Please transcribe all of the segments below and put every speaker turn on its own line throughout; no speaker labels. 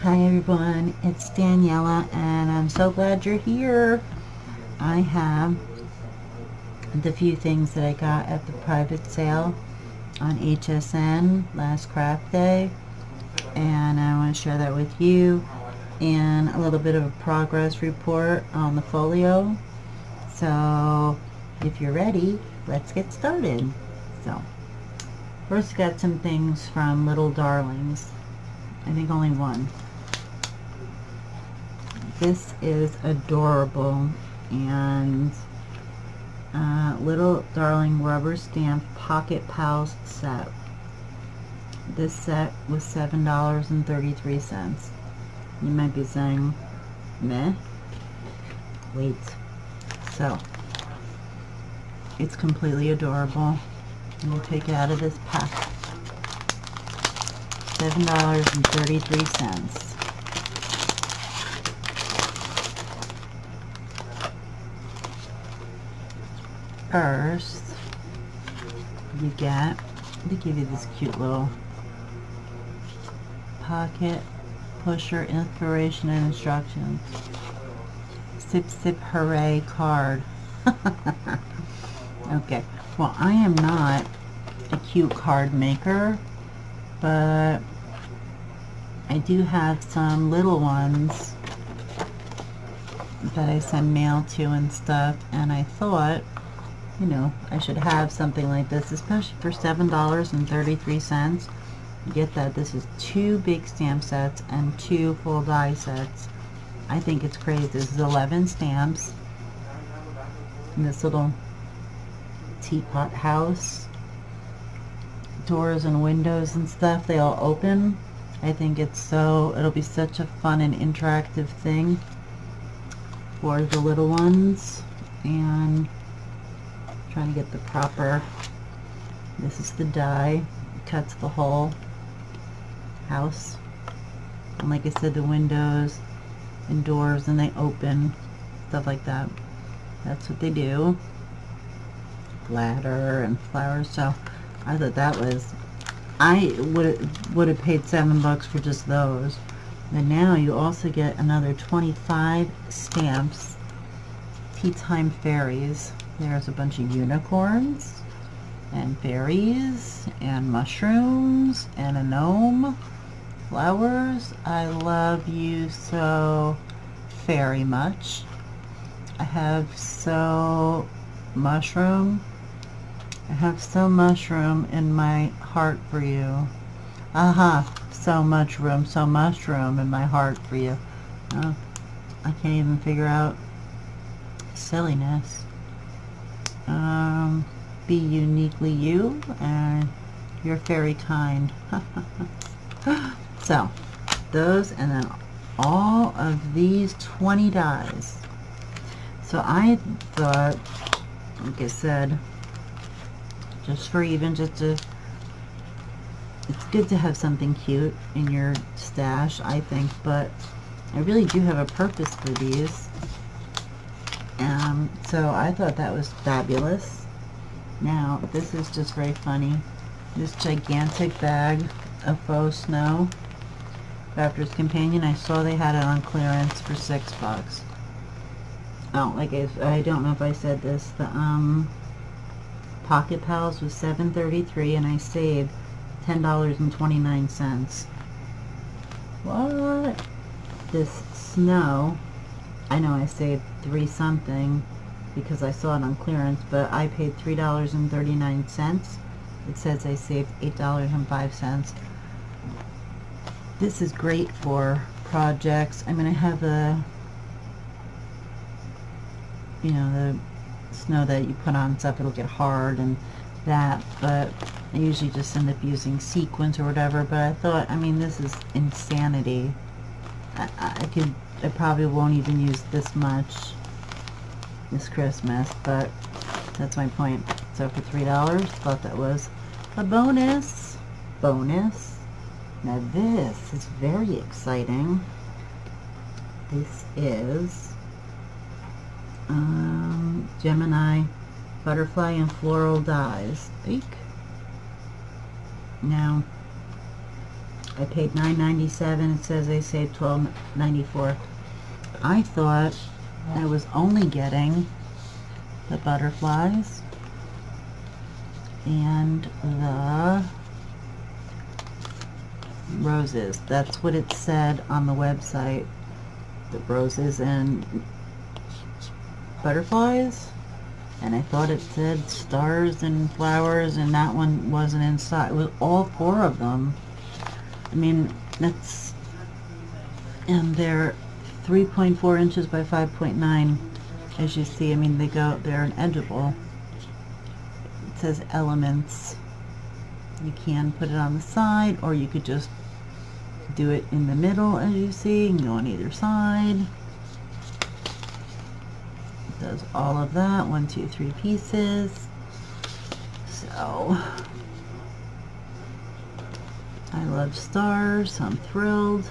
Hi everyone, it's Daniella and I'm so glad you're here. I have the few things that I got at the private sale on HSN last craft day, and I want to share that with you, and a little bit of a progress report on the Folio. So if you're ready, let's get started. So first, got some things from Little Darlings. I think only one. This is adorable, and Little Darling rubber stamp Pocket Pals set. This set was $7.33. You might be saying, meh? Wait. So, it's completely adorable. Let me take it out of this pack. $7.33. First, you get, they give you this cute little pocket pusher inspiration and instructions. Sip Sip Hooray card. Okay, well, I am not a cute card maker, but I do have some little ones that I send mail to and stuff, and I thought, you know, I should have something like this, especially for $7.33. Get that this is 2 big stamp sets and 2 full die sets. I think it's crazy. This is 11 stamps in this little teapot house. Doors and windows and stuff, they all open. I think it'll be such a fun and interactive thing for the little ones. And trying to get the proper, this is the die, it cuts the whole house, and like I said, the windows and doors, and they open, stuff like that. That's what they do. Ladder and flowers. So I thought that was, I would have paid $7 for just those. And now you also get another 25 stamps, Tea Time Fairies. There's a bunch of unicorns and fairies and mushrooms and a gnome, flowers. I love you so very much. I have so mushroom. I have so mushroom in my heart for you. So much room, so mushroom in my heart for you. Oh, I can't even figure out silliness. Be uniquely you, and you're very kind. So those, and then all of these 20 dies. So I thought, like I said, just it's good to have something cute in your stash, I think, but I really do have a purpose for these. So I thought that was fabulous. Now, this is just very funny. This gigantic bag of faux snow, Crafter's Companion. I saw they had it on clearance for $6. Oh, like I don't know if I said this. The Pocket Pals was $7.33, and I saved $10.29. What? This snow, I know I saved 3 something because I saw it on clearance, but I paid $3.39. It says I saved $8.05. This is great for projects. I mean, I have the, you know, the snow that you put on stuff, it'll get hard and that, but I usually just end up using sequins or whatever. But I thought, I mean, this is insanity. I probably won't even use this much this Christmas, but that's my point. So for $3, thought that was a bonus. Now this is very exciting. This is Gemini Butterfly and Floral Dies. Eek. Now, I paid $9.97. It says they saved $12.94. I thought I was only getting the butterflies and the roses. That's what it said on the website. The roses and butterflies, and I thought it said stars and flowers, and that one wasn't inside. It was all 4 of them. I mean, that's, and they're 3.4 inches by 5.9, as you see. I mean, they're an edible. It says elements. You can put it on the side, or you could just do it in the middle, as you see, and go on either side. It does all of that. 1, 2, 3 pieces. So I love stars. I'm thrilled.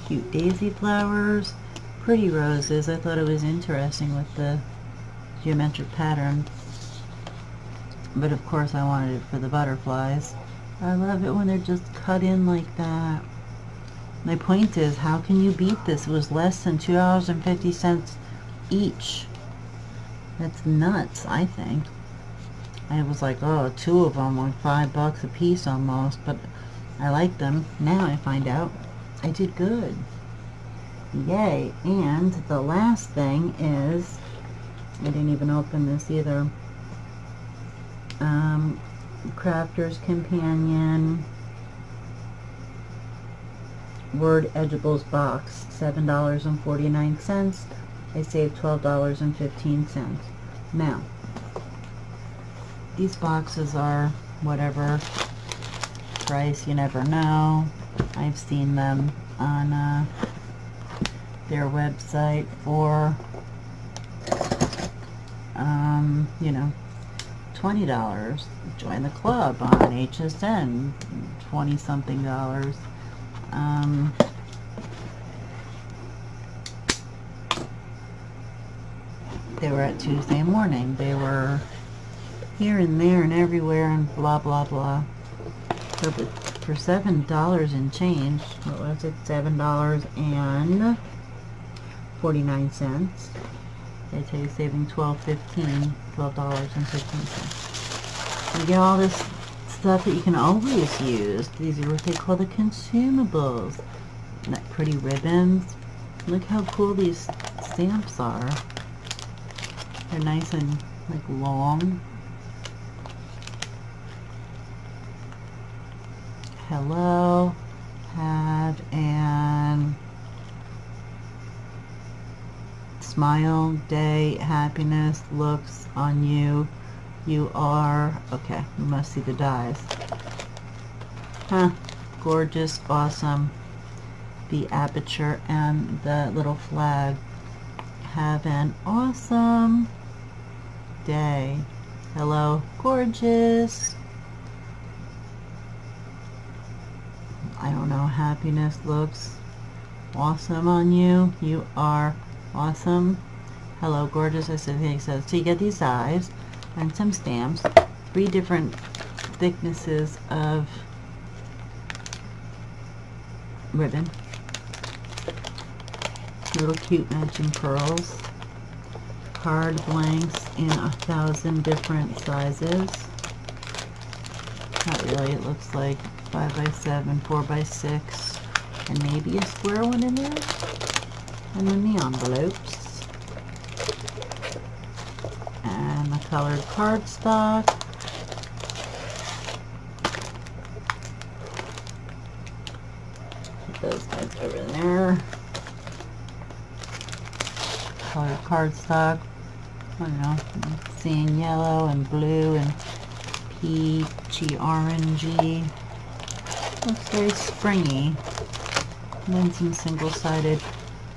Cute daisy flowers, pretty roses. I thought it was interesting with the geometric pattern, but of course I wanted it for the butterflies. I love it when they're just cut in like that. My point is, how can you beat this? It was less than $2.50 each. That's nuts, I think. I was like, oh, 2 of them were $5 a piece almost, but I like them. Now I find out I did good. Yay. And the last thing is, I didn't even open this either. Crafter's Companion Word Edibles box, $7.49. I saved $12.15. Now, these boxes are whatever price, you never know. I've seen them on their website for you know, $20. Join the club on HSN, $20-something. They were at Tuesday morning. They were here and there and everywhere and blah blah blah. So, but for $7 and change, what was it? $7.49. They tell you saving $12.15. You get all this stuff that you can always use. These are what they call the consumables. And that pretty ribbons. Look how cool these stamps are. They're nice and like long. Hello, have an smile, day, happiness, looks on you. You are, okay, you must see the dies. Huh, gorgeous, awesome. The aperture and the little flag. Have an awesome day. Hello, gorgeous. I don't know, happiness looks awesome on you. You are awesome. Hello, gorgeous. I said, he says, so you get these dies and some stamps, 3 different thicknesses of ribbon, little cute matching pearls, card blanks in 1,000 different sizes. Not really, it looks like 5x7, 4x6, and maybe a square one in there. And then the envelopes. And the colored cardstock. Put those guys over there. Colored cardstock. I don't know, I'm seeing yellow and blue and peachy orangey. Looks very springy. And then some single-sided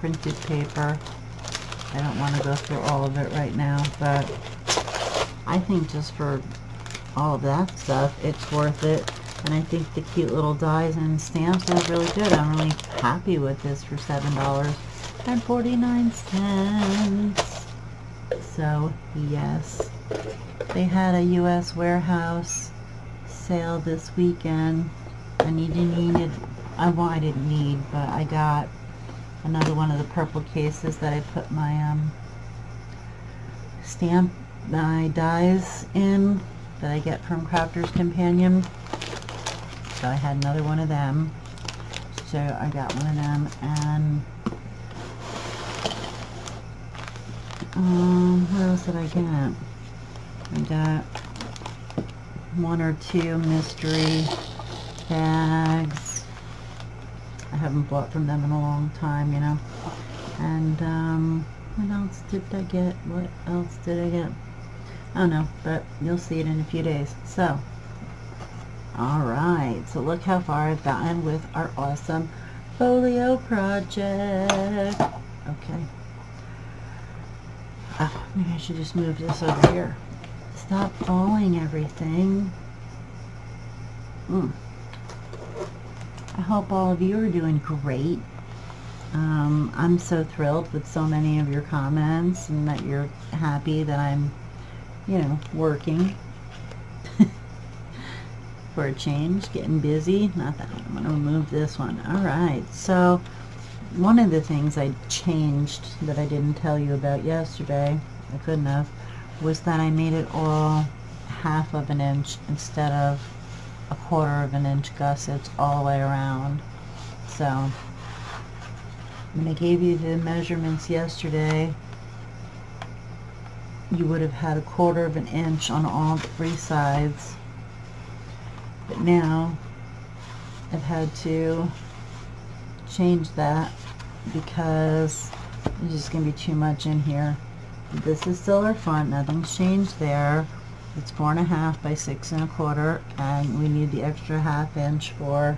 printed paper. I don't want to go through all of it right now, but I think just for all of that stuff, it's worth it. And I think the cute little dies and stamps are really good. I'm really happy with this for $7.49. So, yes. They had a U.S. warehouse sale this weekend, and you needed I didn't need, but I got another one of the purple cases that I put my my dies in that I get from Crafter's Companion. So I had another one of them. So I got one of them, and what else did I get? I got one or two mystery bags. I haven't bought from them in a long time, you know. And what else did I get? What else did I get? I don't know, but you'll see it in a few days. So, alright, so look how far I've gotten with our awesome folio project. Okay. Oh, maybe I should just move this over here. Stop falling everything. I hope all of you are doing great. I'm so thrilled with so many of your comments and that you're happy that I'm, you know, working for a change, getting busy. Not that one. I'm going to remove this one. Alright, so one of the things I changed that I didn't tell you about yesterday, I couldn't have, was that I made it all 1/2 of an inch instead of 1/4 of an inch gussets all the way around. So when I gave you the measurements yesterday, you would have had 1/4 of an inch on all 3 sides. But now I've had to change that because there's just going to be too much in here. This is still our front, nothing's changed there. It's 4.5 by 6 1/4, and we need the extra 1/2 inch for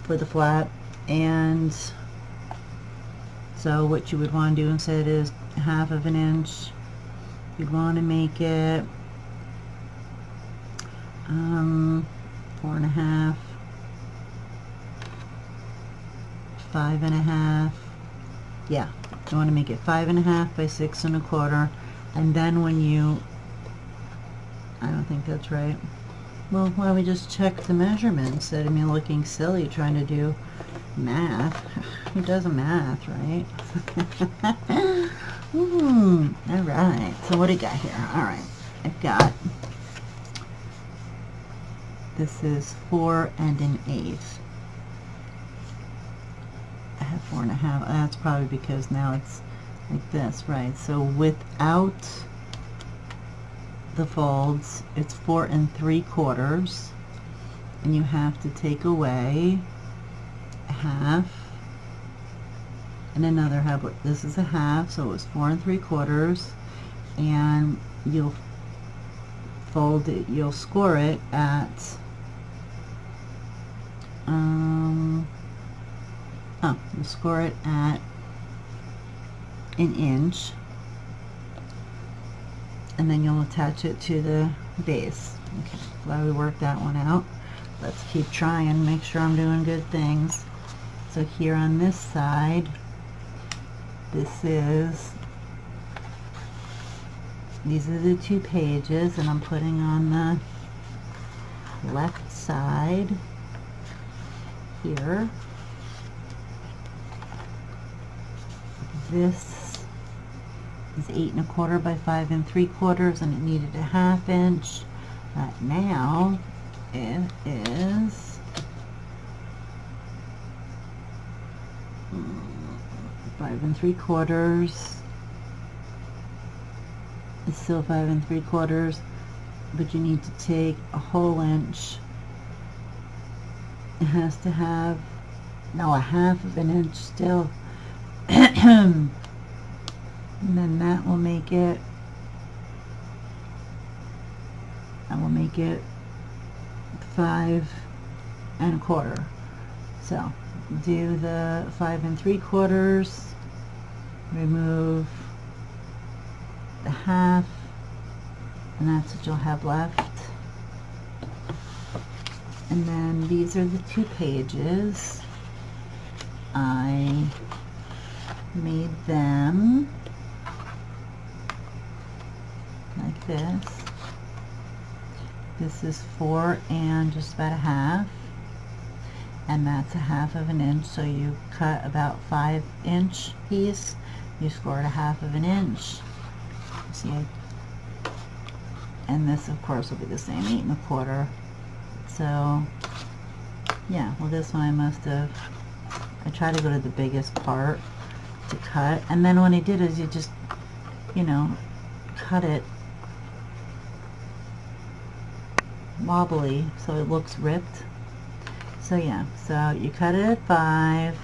the flat. And so what you would want to do instead is 1/2 of an inch. You'd want to make it 4.5, 5.5. Yeah, you want to make it 5.5 by 6 1/4, and then when you, I don't think that's right. Well, why don't we just check the measurements instead of me looking silly trying to do math? Who does math, right? Alright, so what do I got here? Alright, I've got, this is 4 1/8. I have 4.5. That's probably because now it's like this, right? So without the folds, it's 4 3/4, and you have to take away 1/2 and another 1/2. This is a 1/2, so it's 4 3/4, and you'll fold it, you'll score it at you score it at 1 inch, and then you'll attach it to the base. Okay, glad we worked that one out. Let's keep trying, make sure I'm doing good things. So here on this side, these are the 2 pages, and I'm putting on the left side here. This is 8 1/4 by 5 3/4, and it needed a 1/2 inch. Now it is 5 3/4. It's still 5 3/4, but you need to take a whole inch. It has to have, no, a 1/2 of an inch still. And then that will make it, 5 1/4. So do the 5 3/4, remove the 1/2, and that's what you'll have left. And then these are the 2 pages. I made them like this, This is 4 and just about a half, and that's a half of an inch. So you cut about 5-inch piece, you scored a half of an inch. See, and this of course will be the same, 8 1/4. So yeah, well this one I must have, I try to go to the biggest part to cut, and then what I did is you just, you know, cut it wobbly so it looks ripped. So yeah, so you cut it at 5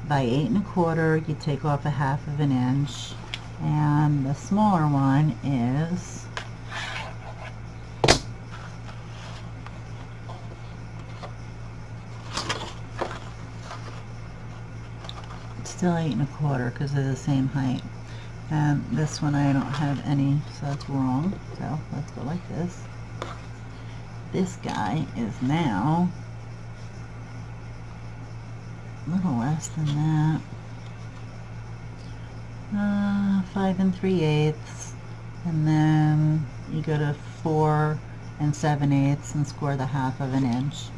by 8 1/4, you take off a half of an inch, and the smaller one is still 8 1/4 because they're the same height. And this one I don't have any, so that's wrong. So let's go like this. This guy is now a little less than that. 5 3/8, and then you go to 4 7/8 and score the half of an inch,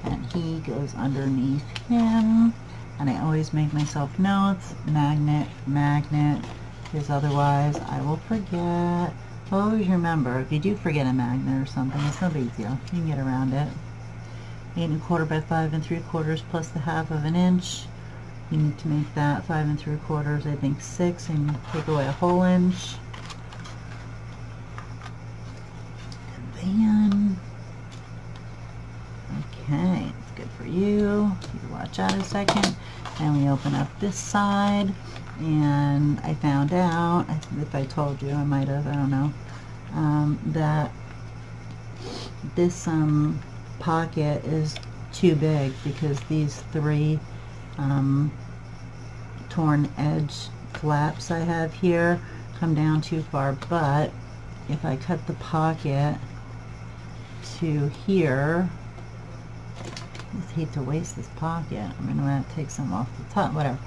and he goes underneath him. And I always make myself notes, magnet, magnet, because otherwise I will forget. So always remember, if you do forget a magnet or something, it's no big deal. You can get around it. 8 1/4 by 5 3/4 plus the half of an inch. You need to make that 5 3/4, I think 6, and take away a whole inch. And then, okay, it's good for you. You watch out a second. And we open up this side, and I found out, if I told you, I might have, I don't know, that this pocket is too big because these 3 torn edge flaps I have here come down too far. But if I cut the pocket to here, I just hate to waste this pocket. I'm going to take some off the top, whatever.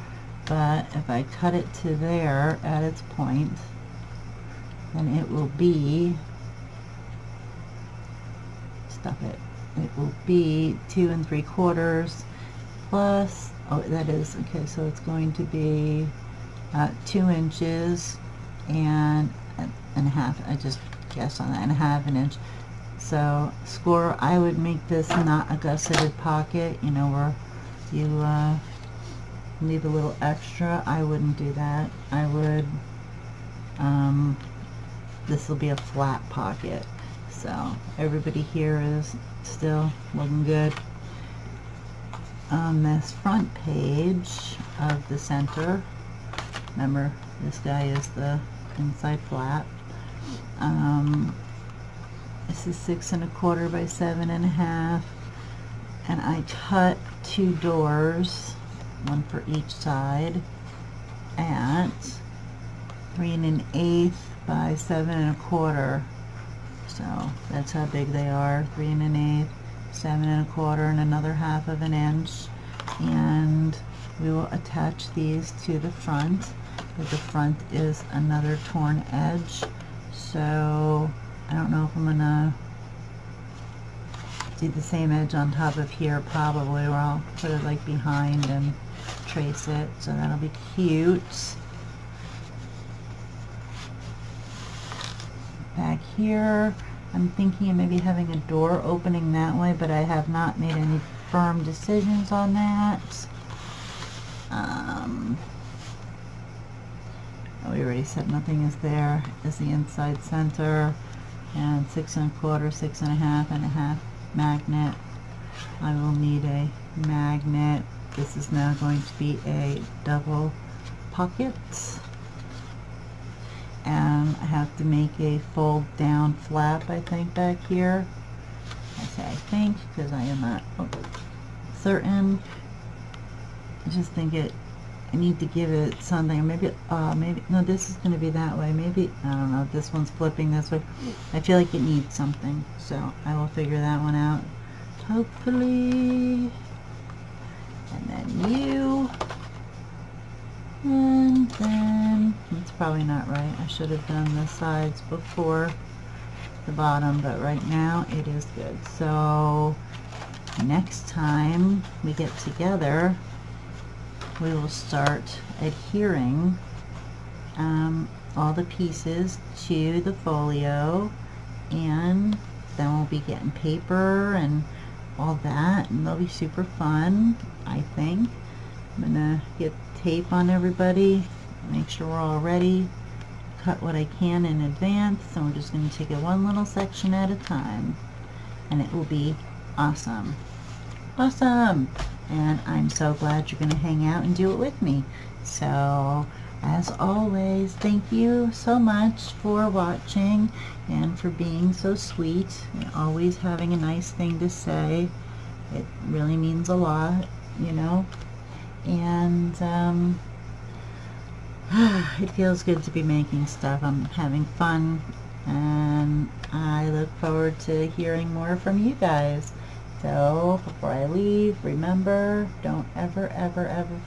But if I cut it to there at its point, then it will be, stop it, it will be 2 3/4 plus, oh that is, okay, so it's going to be 2 inches and a half, I just guessed on that, and a half an inch. So score, I would make this not a gusseted pocket, you know, where you leave a little extra. I wouldn't do that. I would, this will be a flat pocket. So everybody here is still looking good. On this front page of the center, remember this guy is the inside flap. This is 6 1/4 by 7 1/2, and I cut 2 doors, one for each side, at 3 1/8 by 7 1/4. So that's how big they are, 3 1/8, 7 1/4, and another half of an inch. And we will attach these to the front, but the front is another torn edge. So I don't know if I'm gonna do the same edge on top of here, probably, or I'll put it like behind and trace it, so that'll be cute. Back here, I'm thinking of maybe having a door opening that way, but I have not made any firm decisions on that. We already said nothing is there. Is the inside center, and 6 1/4, 6 1/2, and a half magnet. I will need a magnet. This is now going to be a double pocket, and I have to make a fold down flap, I think, back here. I say I think because I am not certain. I just think I need to give it something. Maybe no, this is going to be that way. Maybe, I don't know, this one's flipping this way. I feel like it needs something, so I will figure that one out, hopefully. And then you, and then it's probably not right. I should have done the sides before. the bottom, but right now it is good. So next time we get together, we will start adhering all the pieces to the folio, and then we'll be getting paper and all that, and they'll be super fun, I think. I'm gonna get tape on everybody, make sure we're all ready, cut what I can in advance, and we're just gonna take it one little section at a time, and it will be awesome. Awesome! And I'm so glad you're gonna hang out and do it with me. So as always, thank you so much for watching and for being so sweet and always having a nice thing to say. It really means a lot, you know. And it feels good to be making stuff. I'm having fun, and I look forward to hearing more from you guys. So before I leave, remember, don't ever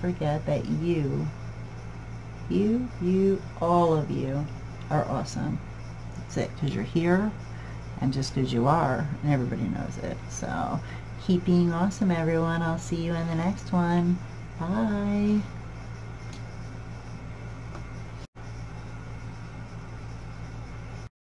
forget that you, all of you are awesome. That's it, because you're here, and just because you are, and everybody knows it. So keep being awesome, everyone. I'll see you in the next one. Bye.